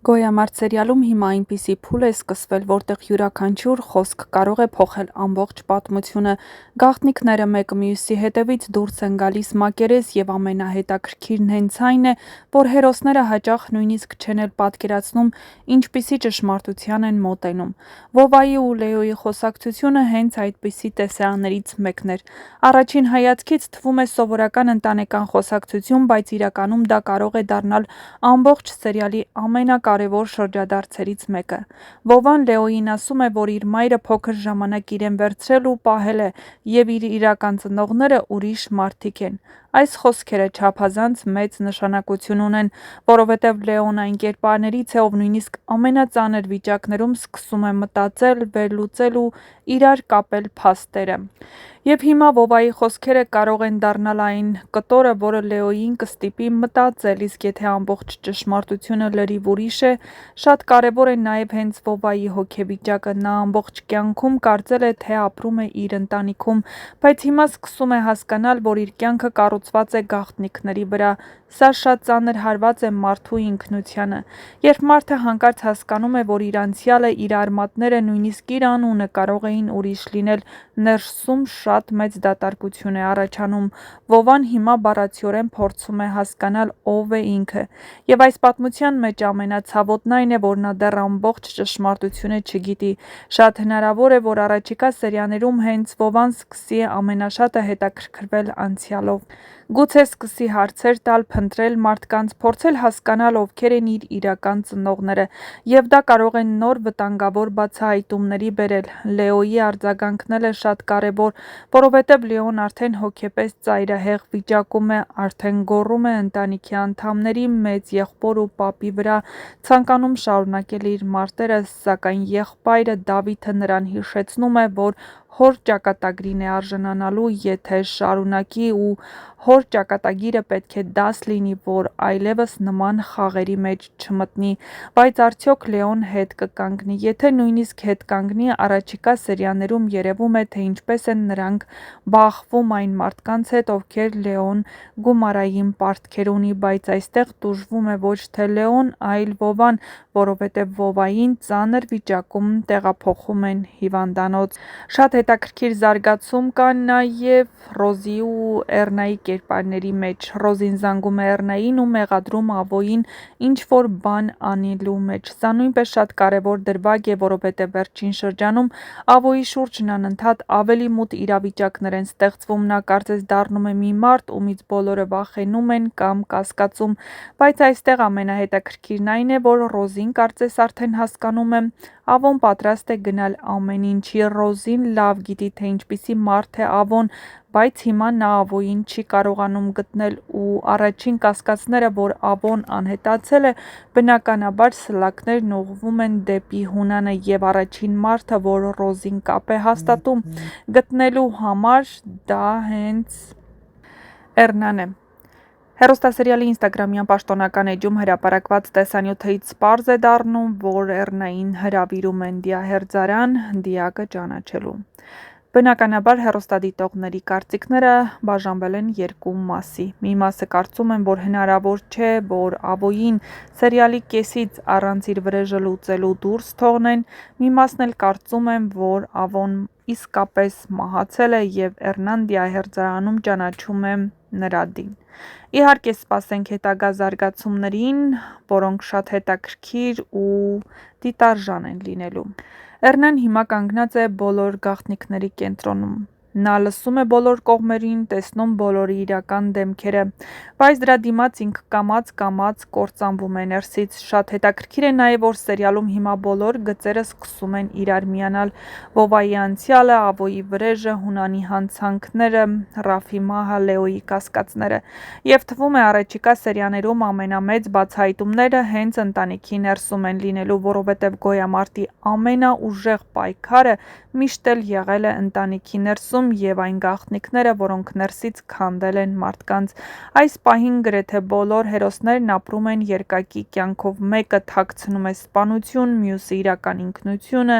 Գոյամարտ սերիալում հիմա այնպիսի փուլ է սկսվել, որտեղ յուրաքանչյուր խոսք կարող է փոխել ամբողջ պատմությունը։ Գաղտնիքները մեկը մյուսի հետևից դուրս են գալիս մակերես, և ամենահետաքրքիրն հենց այն է, որ հերոսները հաճախ նույնիսկ չեն էլ պատկերացնում ինչպիսի ճշմարտության են մոտենում։ Վովայի ու Լեոյի խոսակցությունը հենց այդպիսի տեսարաններից մեկն էր։ Առաջին հայացքից թվում է սովորական ընտանեկան խոսակցություն, բայց իրականում դա կարող է դառնալ ամբողջ սերիալի ամենակարևոր շրջադարձերից մեկը։ Վովան Լեոյին ասում է, որ իր մայրը փոքր ժամանակ իրեն վերցրել ու պահել է, և իր իրական ծնողները ուրիշ մարդիկ են։ Այս խոսքերը չափազանց մեծ նշանակություն ունեն, որովհետև Լեոն այն կերպարներից է, ով նույնիսկ ամենածանր վիճակներում սկսում է մտածել, վերլուծել ու իրար կապել փաստերը։ Եվ հիմա Վովայի խոսքերը կարող են դառնալ այն կտորը, որը Լեոյին կստիպի մտածել, իսկ եթե ամբողջ ճշմարտությունը լրիվ ուրիշ է, շատ կարևոր է նաև հենց Վովայի հոգեվիճակը։ Նա ամբողջ կյանքում կարծել է, թե ապրում է իր ընտանիքում, բայց հիմա սկսում է հասկանալ, որ իր կյանքը կառուցված է գաղտնիքների վրա։ Սա շատ ծանր հարված է մարդու ինքնությանը։ Երբ մարդը հանկարծ հասկանում է, որ իր անցյալը, իր արմատները, նույնիսկ իր անունը կարող էին ուրիշ լինել, ներսում շատ մեծ դատարկություն է առաջանում։ Վովան հիմա բառացիորեն փորձում է հասկանալ ով է ինքը։ Եվ այս պատմության մեջ ամենացավոտն այն է, որ նա դեռ ամբողջ ճշմարտությունը չգիտի։ Շատ հնարավոր է, որ առաջիկա սերիաներում հենց Վովան սկսի ամենաշատը հետաքրքրվել անցյալով։ Գուցե սկսի հարցեր տալ, փնտրել մարդկանց, փորձել հասկանալ ովքեր են իր իրական ծնողները, և դա կարող է նոր վտանգավոր բացահայտումների բերել։ Լեոյի արձագանքն էլ է շատ կարևոր, որովհետև Լեոն արդեն հոգեպես ծայրահեղ վիճակում է, արդեն գոռում է ընտանիքի անդամների, մեծ եղբոր ու պապի վրա, ցանկանում շարունակել իր մարտերը, սակայն եղբայրը Դավիթը նրան հիշեցնում է, որ հոր ճակատագրին է արժանանալու, եթե շարունակի, ու հոր ճակատագիրը պետք է դաս լինի, որ այլևս նման խաղերի մեջ չմտնի։ Բայց արդյոք Լեոն հետ կկանգնի։ Եթե նույնիսկ հետ կանգնի, առաջիկա սերիաներում երևում է, թե ինչպես են նրանք բախվում այն մարդկանց հետ, ովքեր Լեոն գումարային պարտքեր ունի, բայց այստեղ տուժվում է ոչ թե Լեոն, այլ Վովան, որովհետև Վովային ծանր վիճակում տեղափոխում են հիվանդանոց։ Շատ հետաքրքիր զարգացում կա նաև Ռոզի ու Էռնայի կերպարների մեջ։ Ռոզին զանգում է Էռնային ու մեղադրում Ավոյին ինչ-որ բան անելու մեջ։ Սա նույնպես շատ կարևոր դրվագ է, որովհետև վերջին շրջանում Ավոյի շուրջն անընդհատ ավելի մութ իրավիճակներ են ստեղծվում։ Նա կարծես դառնում է մի մարդ, ումից բոլորը վախենում են կամ կասկածում։ Բայց այստեղ ամենահետաքրքիրն այն է, որ Ռոզին կարծես արդեն հասկանում է։ Ավոն պատրաստ է գնալ ամեն ինչի։ Ռոզին լավ գիտի, թե ինչպիսի մարդ է Ավոն, բայց հիմա նա Ավոյին չի կարողանում գտնել, ու առաջին կասկածները, որ Ավոն անհետացել է, բնականաբար սլաքներն ուղղվում են դեպի Հունանը, և առաջին մարդը, որ Ռոզին կապ է հաստատում գտնելու համար, դա հենց Էռնան է։ Հեռուստասերիալի ինստագրամյան պաշտոնական էջում հրապարակված տեսանյութից պարզ է դառնում, որ Էռնային հրավիրում են դիահերձարան դիակը ճանաչելու։ Բնականաբար հեռուստադիտողների կարծիքները բաժանվել են երկու մասի։ Մի մասը կարծում են, որ հնարավոր չէ, որ Ավոյին սերիալի կեսից առանց իր վրեժը լուծելու դուրս թողնեն, մի մասն էլ կարծում են, որ Ավոն իսկապես մահացել է, և Էռնան դիահերձարանում ճանաչում է նրա դին։ Իհարկե, սպասենք հետագա զարգացումներին, որոնք շատ հետաքրքիր ու դիտարժան են լինելու։ Էռնան հիմա կանգնած է բոլոր գաղտնիքների կենտրոնում։ Նա լսում է բոլոր կողմերին, տեսնում բոլորի իրական դեմքերը, բայց դրա դիմաց ինքը կամաց-կամաց կործանվում է ներսից։ Շատ հետաքրքիր է նաև, որ սերիալում հիմա բոլոր գծերը սկսում են իրար միանալ։ Վովայի անցյալը, Ավոյի վրեժը, Հունանի հանցանքները, Ռաֆի մահը, Լեոյի կասկածները։ Եվ թվում է առաջիկա սերիաներում ամենամեծ բացահայտումները հենց ընտանիքի ներսում են լինելու, որովհետև Գոյամարտի ամենաուժեղ պայքարը միշտ էլ եղել է ընտանիքի ներսում, գործում եւ այն գաղտնիքները, որոնք ներսից քանդել են մարդկանց։ Այս պահին գրեթե բոլոր հերոսներն ապրում են երկակի կյանքով, մեկը թաքցնում է սպանություն, մյուսը իրական ինքնությունը,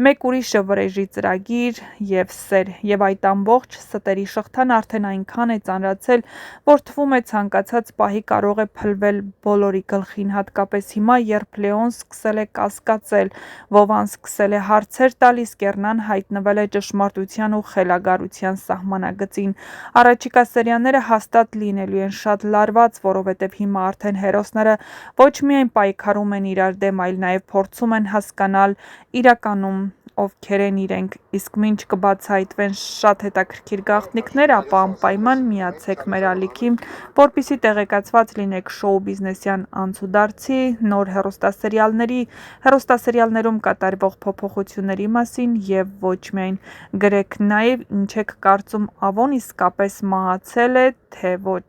մեկ ուրիշը վրեժի ծրագիր եւ սեր, եւ այդ ամբողջ ստերի շղթան արդեն այնքան է ծանրացել, որ թվում է ցանկացած պահի կարող է փլվել բոլորի գլխին, հատկապես հիմա, երբ Լեոն սկսել է կասկածել, Վովան սկսել է հարցեր տալ, իսկ Էռնան հայտնվել է ճշմարտության ու խելագարության սահմանագծին։ Առաջիկա սերիաները հաստատ լինելու են շատ լարված, որովհետև հիմա արդեն հերոսները ոչ միայն պայքարում են իրար դեմ, այլ նաև փորձում են հասկանալ իրականում ովքեր են իրենք, իսկ մինչ կբացահայտվեն շատ հետաքրքիր գաղտնիքներ, ապա անպայման միացեք մեր ալիքին, որպեսզի տեղեկացված լինեք շոու բիզնեսյան անցուդարձի, նոր հեռուստասերիալներում կատարվող փոփոխությունների մասին եւ ոչ միայն։ Գրեք նաեւ ինչ եք կարծում, Ավոն իսկապես մահացել է, թե ոչ։